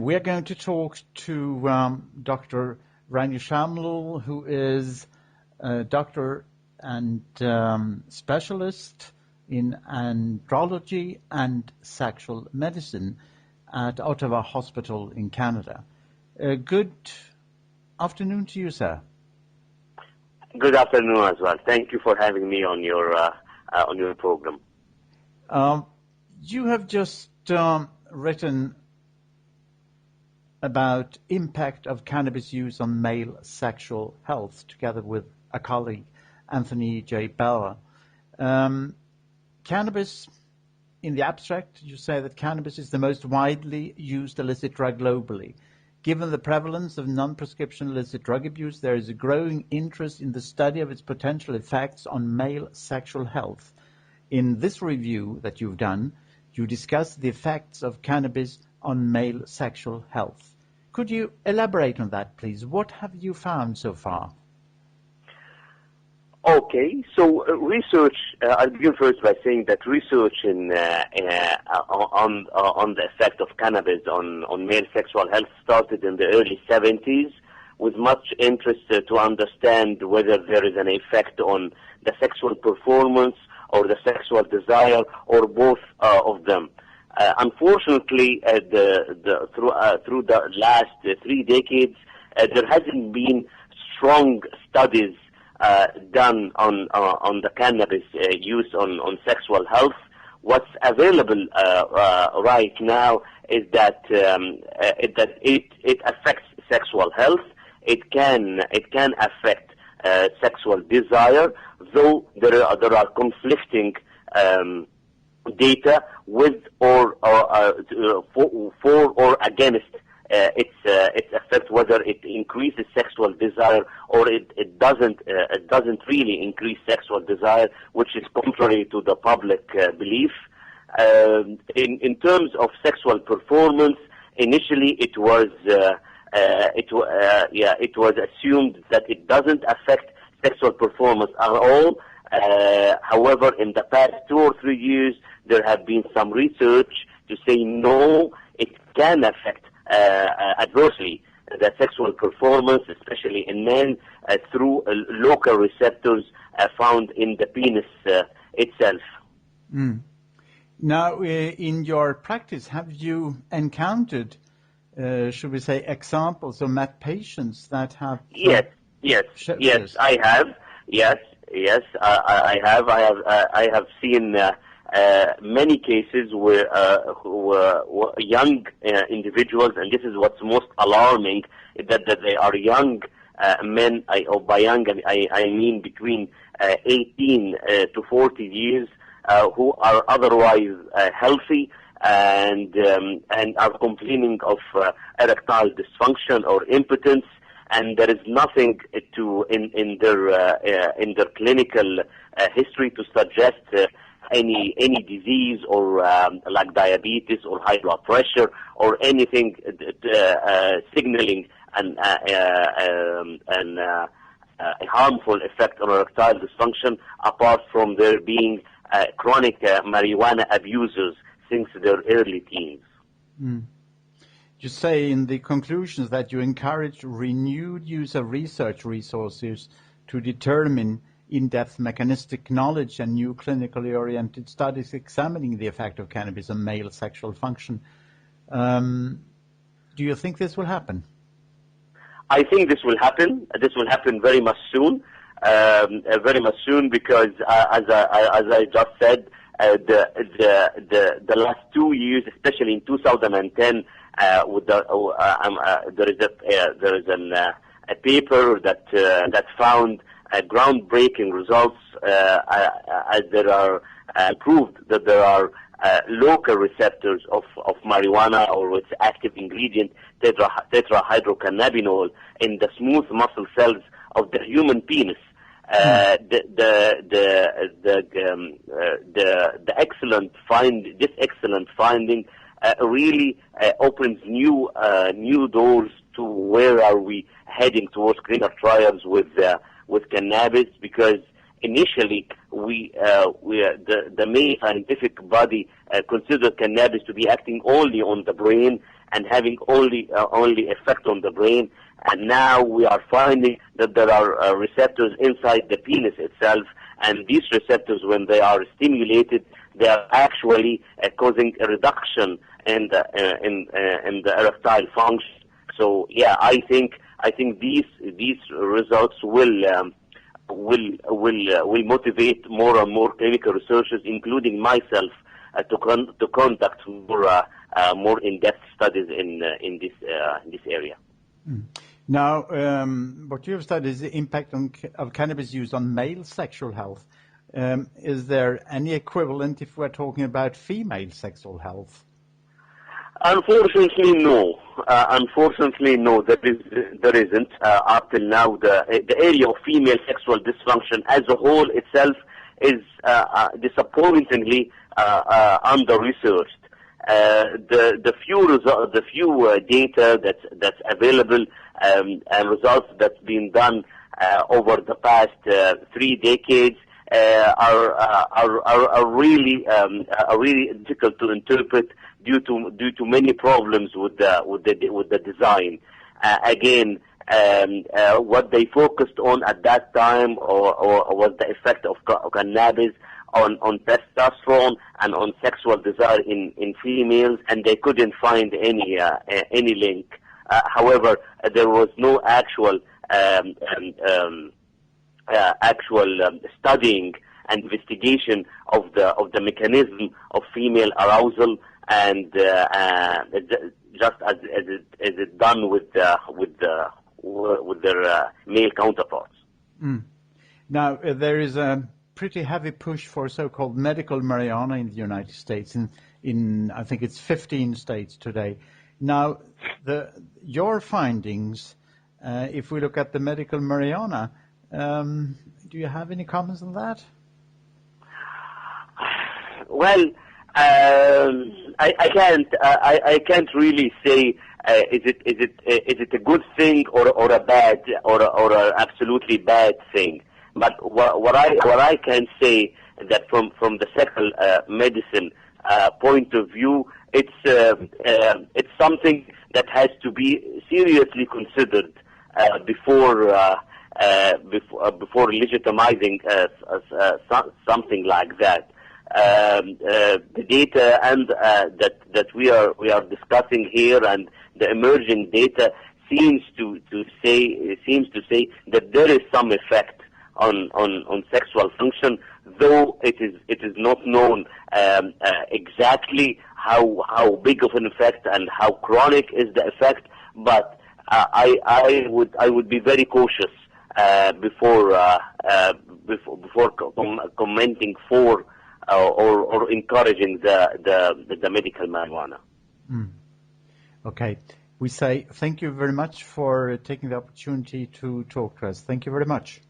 We're going to talk to Dr. Rany Shamloul, who is a doctor and specialist in andrology and sexual medicine at Ottowa Hospital in Canada. Good afternoon to you, sir. Good afternoon as well. Thank you for having me on your program. You have just written about impact of cannabis use on male sexual health, together with a colleague, Anthony J. Bella. Cannabis, in the abstract, you say that cannabis is the most widely used illicit drug globally. Given the prevalence of non-prescription illicit drug abuse, there is a growing interest in the study of its potential effects on male sexual health. In this review that you've done, you discuss the effects of cannabis on male sexual health. Could you elaborate on that, please? What have you found so far? Okay, so research. I'll begin first by saying that research on the effect of cannabis on male sexual health started in the early 70s, with much interest to understand whether there is an effect on the sexual performance or the sexual desire, or both of them. Unfortunately, through the last 3 decades, there hasn't been strong studies done on the cannabis use on sexual health. What's available right now is that it affects sexual health. It can affect sexual desire, though there are conflicting data with for or against its effect, whether it increases sexual desire or it doesn't really increase sexual desire, which is contrary to the public belief. In terms of sexual performance, initially it was assumed that it doesn't affect sexual performance at all. However, in the past 2 or 3 years, there have been some research to say no, it can affect adversely the sexual performance, especially in men, through local receptors found in the penis itself. Mm. Now, in your practice, have you encountered, should we say, examples or met patients that have? Yes, I have. Yes, I have. I have seen many cases where young individuals, and this is what's most alarming, that they are young men. By young, I mean between 18 to 40 years, who are otherwise healthy and are complaining of erectile dysfunction or impotence. And there is nothing in their clinical history to suggest any disease or like diabetes or high blood pressure or anything signaling a harmful effect on erectile dysfunction, apart from their being chronic marijuana abusers since their early teens. Mm. You say in the conclusions that you encourage renewed use of research resources to determine in-depth mechanistic knowledge and new clinically oriented studies examining the effect of cannabis on male sexual function. Do you think this will happen? I think this will happen. This will happen very much soon. Because as I just said, the last 2 years, especially in 2010, there is a paper that found groundbreaking results, as there are proved that there are local receptors of marijuana or its active ingredient tetrahydrocannabinol in the smooth muscle cells of the human penis. This excellent finding really opens new doors to where are we heading towards clinical trials with cannabis, because initially the main scientific body considered cannabis to be acting only on the brain and having only effect on the brain. And now we are finding that there are receptors inside the penis itself, and these receptors, when they are stimulated, they are actually causing a reduction in the erectile function. So yeah, I think these results will motivate more and more clinical researchers, including myself, to conduct more in-depth studies in this area. Now, what you have studied is the impact of cannabis use on male sexual health. Is there any equivalent if we're talking about female sexual health? Unfortunately, no. There isn't. Up till now, the area of female sexual dysfunction as a whole itself is disappointingly under-researched. The few data that's available and results that's been done over the past 3 decades are really difficult to interpret due to many problems with the design. Again, what they focused on at that time or was the effect of cannabis on testosterone and on sexual desire in females, and they couldn't find any link. However, there was no actual studying and investigation of the mechanism of female arousal, and just as it done with their male counterparts. Now there is a pretty heavy push for so-called medical marijuana in the United States. In I think it's 15 states today. Now, your findings, if we look at the medical marijuana, do you have any comments on that? Well, I can't really say is it a good thing or a bad or a absolutely bad thing. But what I can say that from the sexual medicine point of view, it's something that has to be seriously considered before legitimizing something like that. The data and that we are discussing here and the emerging data seems to say that there is some effect on sexual function, though it is not known exactly how big of an effect and how chronic is the effect. But I would be very cautious before commenting for or encouraging the medical marijuana. Okay. We say thank you very much for taking the opportunity to talk to us. Thank you very much.